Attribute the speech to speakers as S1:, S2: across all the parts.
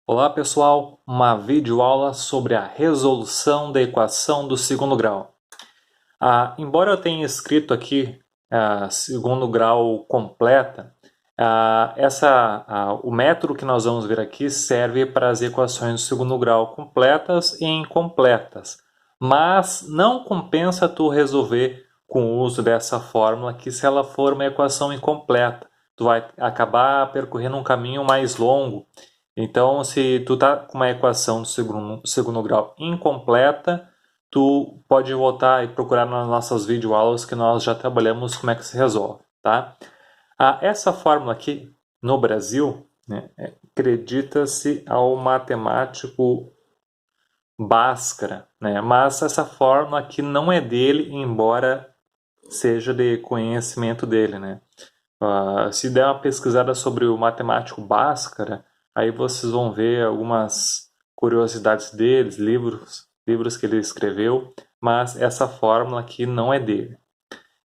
S1: Olá pessoal, uma videoaula sobre a resolução da equação do segundo grau. Embora eu tenha escrito aqui segundo grau completa, o método que nós vamos ver aqui serve para as equações do segundo grau completas e incompletas, mas não compensa tu resolver com o uso dessa fórmula aqui se ela for uma equação incompleta. Tu vai acabar percorrendo um caminho mais longo. Então, se tu tá com uma equação do segundo grau incompleta, tu pode voltar e procurar nas nossas videoaulas que nós já trabalhamos como é que se resolve, tá? Essa fórmula aqui, no Brasil, né, acredita-se ao matemático Bhaskara, né? Mas essa fórmula aqui não é dele, embora seja de conhecimento dele, né? Se der uma pesquisada sobre o matemático Bhaskara, aí vocês vão ver algumas curiosidades deles, livros que ele escreveu, mas essa fórmula aqui não é dele.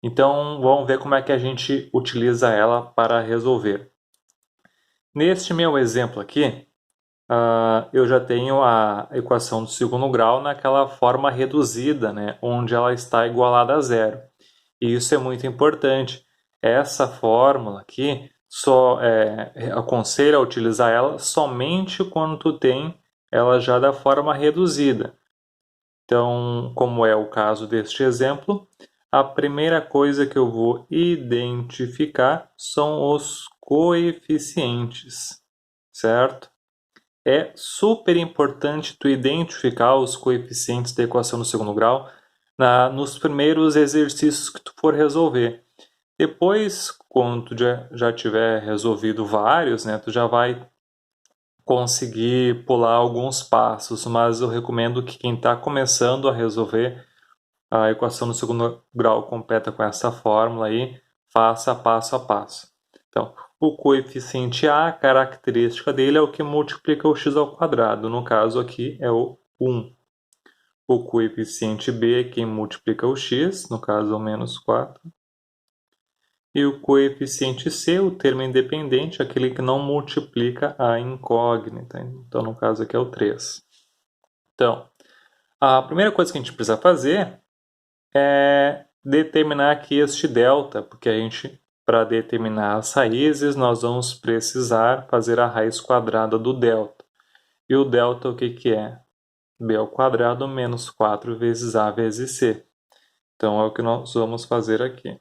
S1: Então vamos ver como é que a gente utiliza ela para resolver. Neste meu exemplo aqui, eu já tenho a equação do segundo grau naquela forma reduzida, né, onde ela está igualada a zero. E isso é muito importante. Essa fórmula aqui aconselho a utilizar ela somente quando tu tem ela já da forma reduzida. Então, como é o caso deste exemplo, a primeira coisa que eu vou identificar são os coeficientes, certo? É super importante tu identificar os coeficientes da equação do segundo grau nos primeiros exercícios que tu for resolver. Depois, quando tu já tiver resolvido vários, né, tu já vai conseguir pular alguns passos, mas eu recomendo que quem está começando a resolver a equação do segundo grau completa com essa fórmula aí, faça passo a passo. Então, o coeficiente A, a característica dele é o que multiplica o x ao quadrado. No caso aqui é o 1. O coeficiente B é quem multiplica o x, no caso o menos 4. E o coeficiente C, o termo independente, aquele que não multiplica a incógnita. Então, no caso aqui é o 3. Então, a primeira coisa que a gente precisa fazer é determinar aqui este delta, porque para determinar as raízes, nós vamos precisar fazer a raiz quadrada do delta. E o delta, o que que é? B ao quadrado menos 4 vezes A vezes C. Então, é o que nós vamos fazer aqui.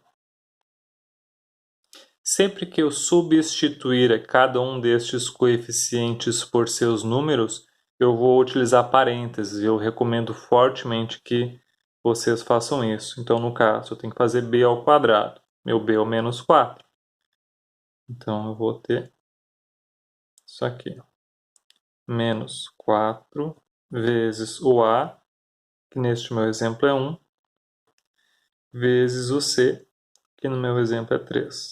S1: Sempre que eu substituir cada um destes coeficientes por seus números, eu vou utilizar parênteses. Eu recomendo fortemente que vocês façam isso. Então, no caso, eu tenho que fazer b ao quadrado. Meu b é o menos 4. Então, eu vou ter isso aqui. Menos 4 vezes o a, que neste meu exemplo é 1, vezes o c, que no meu exemplo é 3.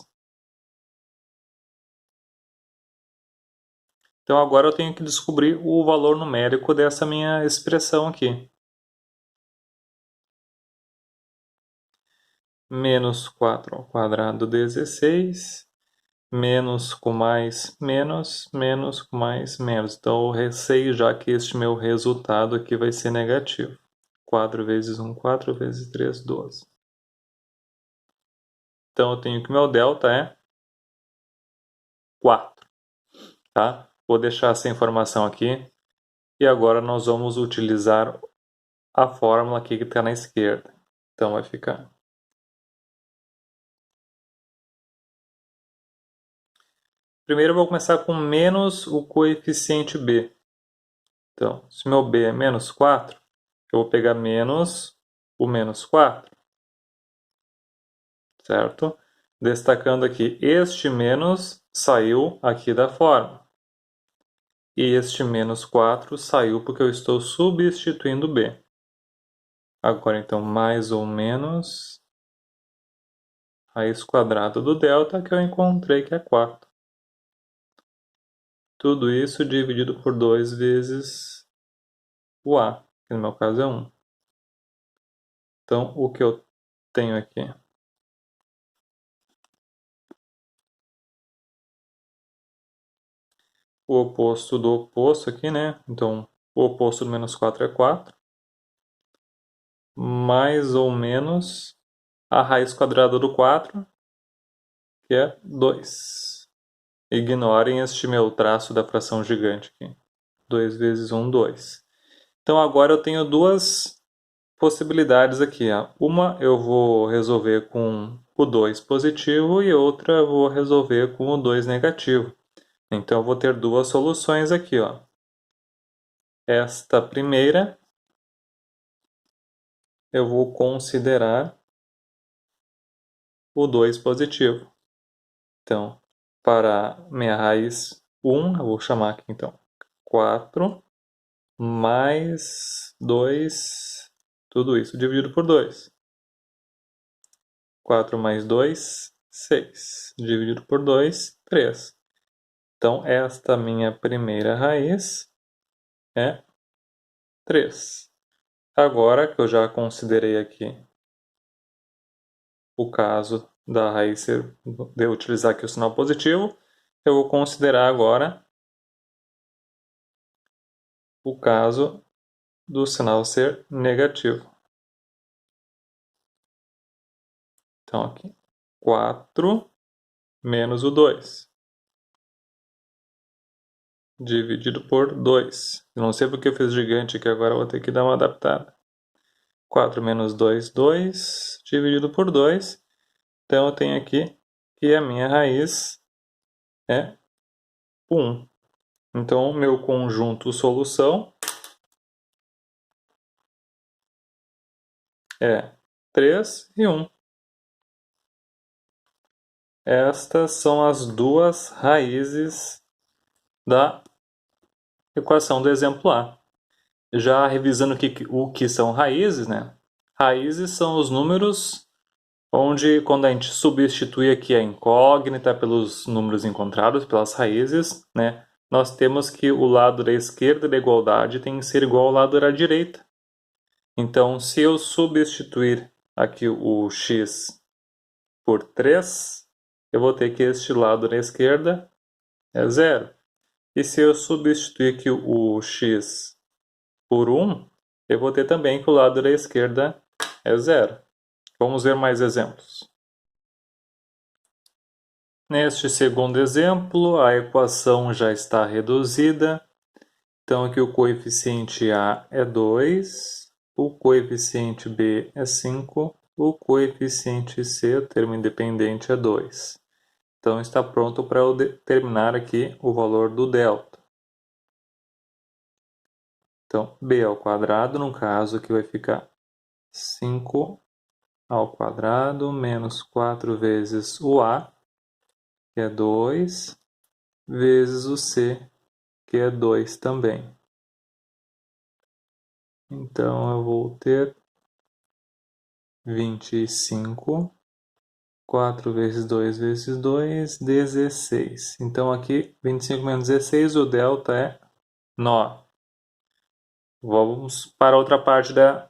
S1: Então agora eu tenho que descobrir o valor numérico dessa minha expressão aqui. Menos 4 ao quadrado, 16. Menos com mais, menos. Menos com mais, menos. Então eu sei já que este meu resultado aqui vai ser negativo. 4 vezes 1, 4 vezes 3, 12. Então eu tenho que meu delta é 4. Tá? Vou deixar essa informação aqui. E agora nós vamos utilizar a fórmula aqui que está na esquerda. Então vai ficar primeiro eu vou começar com menos o coeficiente b. Então, se meu b é menos 4, eu vou pegar menos o menos 4, certo? Destacando aqui, este menos saiu aqui da fórmula. E este menos 4 saiu porque eu estou substituindo b. Agora, então, mais ou menos raiz quadrada do delta que eu encontrei que é 4. Tudo isso dividido por 2 vezes o a, que no meu caso é 1. Então, o que eu tenho aqui? o oposto do oposto aqui, né? Então, o oposto do menos 4 é 4. Mais ou menos a raiz quadrada do 4, que é 2. Ignorem este meu traço da fração gigante aqui. 2 vezes 1, 2. Então agora eu tenho duas possibilidades aqui. Uma eu vou resolver com o 2 positivo e outra eu vou resolver com o 2 negativo. Então eu vou ter duas soluções aqui. Esta primeira eu vou considerar o 2 positivo. Então, para minha raiz 1, eu vou chamar aqui então 4 mais 2, tudo isso dividido por 2. 4 mais 2, 6. Dividido por 2, 3. Então, esta minha primeira raiz é 3. Agora que eu já considerei aqui o caso da raiz de eu utilizar aqui o sinal positivo, eu vou considerar agora o caso do sinal ser negativo. Então, aqui, 4 menos o 2, dividido por 2. Eu não sei porque eu fiz gigante aqui, agora eu vou ter que dar uma adaptada. 4 menos 2, 2, dividido por 2. Então, eu tenho aqui que a minha raiz é 1. Então, o meu conjunto solução é 3 e 1. Estas são as duas raízes da equação do exemplo A. Já revisando o que são raízes, né? Raízes são os números onde, quando a gente substitui aqui a incógnita pelos números encontrados, pelas raízes, né? Nós temos que o lado da esquerda da igualdade tem que ser igual ao lado da direita. Então, se eu substituir aqui o x por 3, eu vou ter que este lado da esquerda é 0. E se eu substituir aqui o x por 1, eu vou ter também que o lado da esquerda é 0. Vamos ver mais exemplos. Neste segundo exemplo, a equação já está reduzida. Então, aqui o coeficiente A é 2, o coeficiente B é 5, o coeficiente C, o termo independente, é 2. Então, está pronto para eu determinar aqui o valor do delta. Então, B ao quadrado, no caso, aqui vai ficar 5 ao quadrado menos 4 vezes o A, que é 2, vezes o C, que é 2 também. Então, eu vou ter 25, 4 vezes 2 vezes 2, 16. Então, aqui, 25 menos 16, o delta é 9. Vamos para outra parte da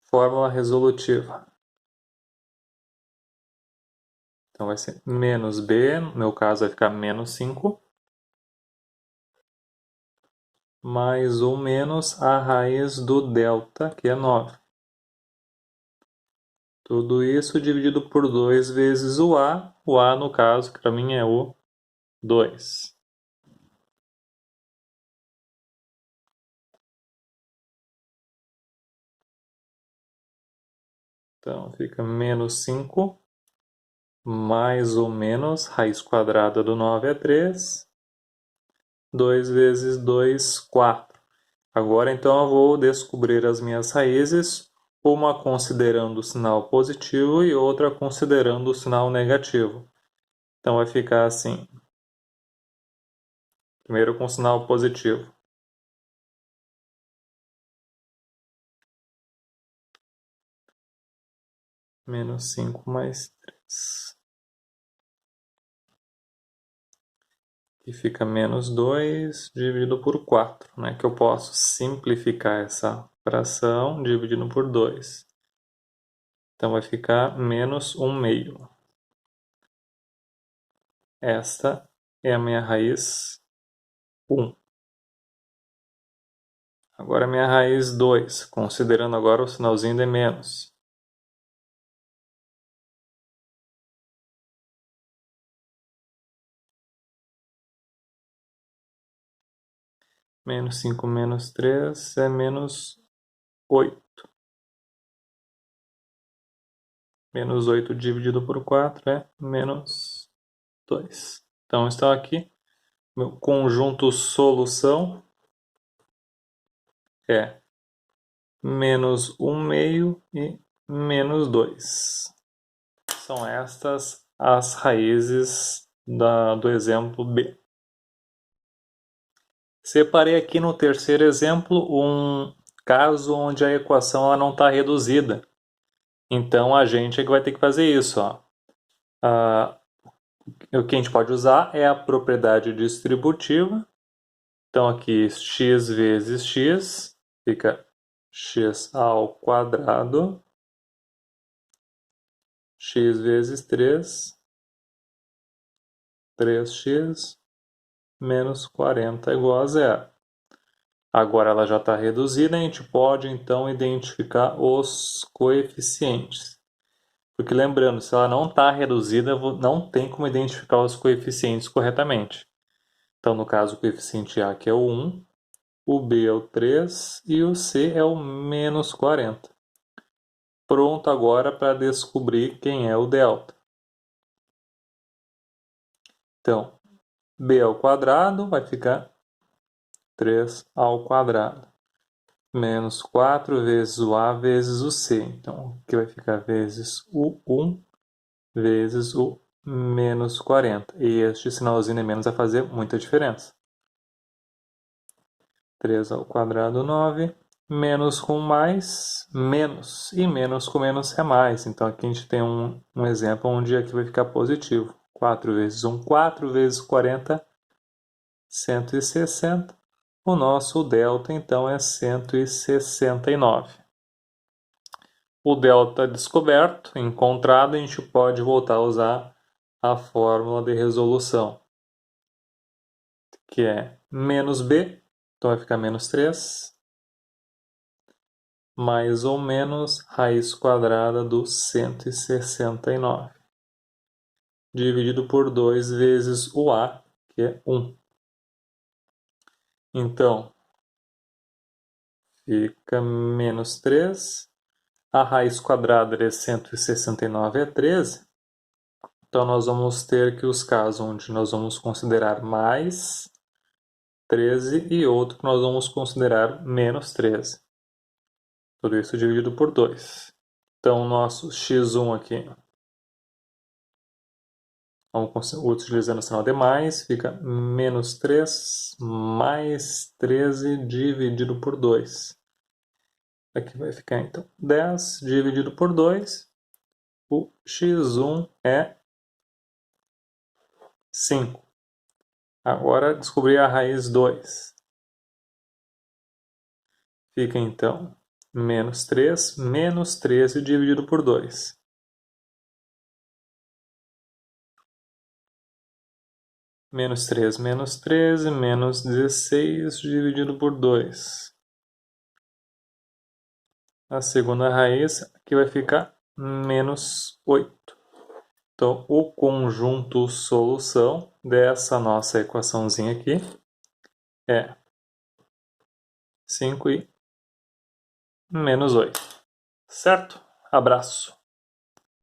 S1: fórmula resolutiva. Então, vai ser menos b, no meu caso vai ficar menos 5, mais ou menos a raiz do delta, que é 9. Tudo isso dividido por 2 vezes o A no caso, que para mim é o 2. Então, fica menos 5, mais ou menos, raiz quadrada do 9 é 3, 2 vezes 2, 4. Agora, então, eu vou descobrir as minhas raízes, uma considerando o sinal positivo e outra considerando o sinal negativo. Então, vai ficar assim. Primeiro com o sinal positivo. Menos 5 mais 3. E fica menos 2 dividido por 4, né? Que eu posso simplificar essa fração dividindo por 2. Então, vai ficar menos 1 meio. Esta é a minha raiz 1. Agora minha raiz 2, considerando agora o sinalzinho de menos. Menos 5 menos 3 é menos 8. Menos 8 dividido por 4 é menos 2. Então está aqui. Meu conjunto solução é menos 1 meio e menos 2. São estas as raízes do exemplo B. Separei aqui no terceiro exemplo um caso onde a equação ela não está reduzida. Então a gente é que vai ter que fazer isso. Ó. O que a gente pode usar é a propriedade distributiva. Então aqui x vezes x fica x ao quadrado, x vezes 3, 3x menos 40 igual a zero. Agora ela já está reduzida, a gente pode então identificar os coeficientes. Porque lembrando, se ela não está reduzida, não tem como identificar os coeficientes corretamente. Então no caso o coeficiente A que é o 1, o B é o 3 e o C é o menos 40. Pronto agora para descobrir quem é o delta. Então, B ao quadrado vai ficar 3 ao quadrado. Menos 4 vezes o A vezes o C. Então, aqui vai ficar vezes o 1 vezes o menos 40. E este sinalzinho de menos vai fazer muita diferença. 3 ao quadrado, 9. Menos com mais, menos. E menos com menos é mais. Então, aqui a gente tem um exemplo onde aqui vai ficar positivo. 4 vezes 1, 4 vezes 40, 160. O nosso delta, então, é 169. O delta descoberto, encontrado, a gente pode voltar a usar a fórmula de resolução, que é menos b, então vai ficar menos 3, mais ou menos raiz quadrada do 169, dividido por 2 vezes o a, que é 1. Então, fica menos 3. A raiz quadrada de 169 é 13. Então, nós vamos ter que os casos onde nós vamos considerar mais 13 e outro que nós vamos considerar menos 13. Tudo isso dividido por 2. Então, o nosso x1 aqui, vamos utilizando o sinal de mais, fica menos 3 mais 13 dividido por 2. Aqui vai ficar, então, 10 dividido por 2. O x1 é 5. Agora, descobrir a raiz 2. Fica, então, menos 3 menos 13 dividido por 2. Menos 3 menos 13, menos 16 dividido por 2. A segunda raiz aqui vai ficar menos 8. Então, o conjunto solução dessa nossa equaçãozinha aqui é 5 e menos 8. Certo? Abraço.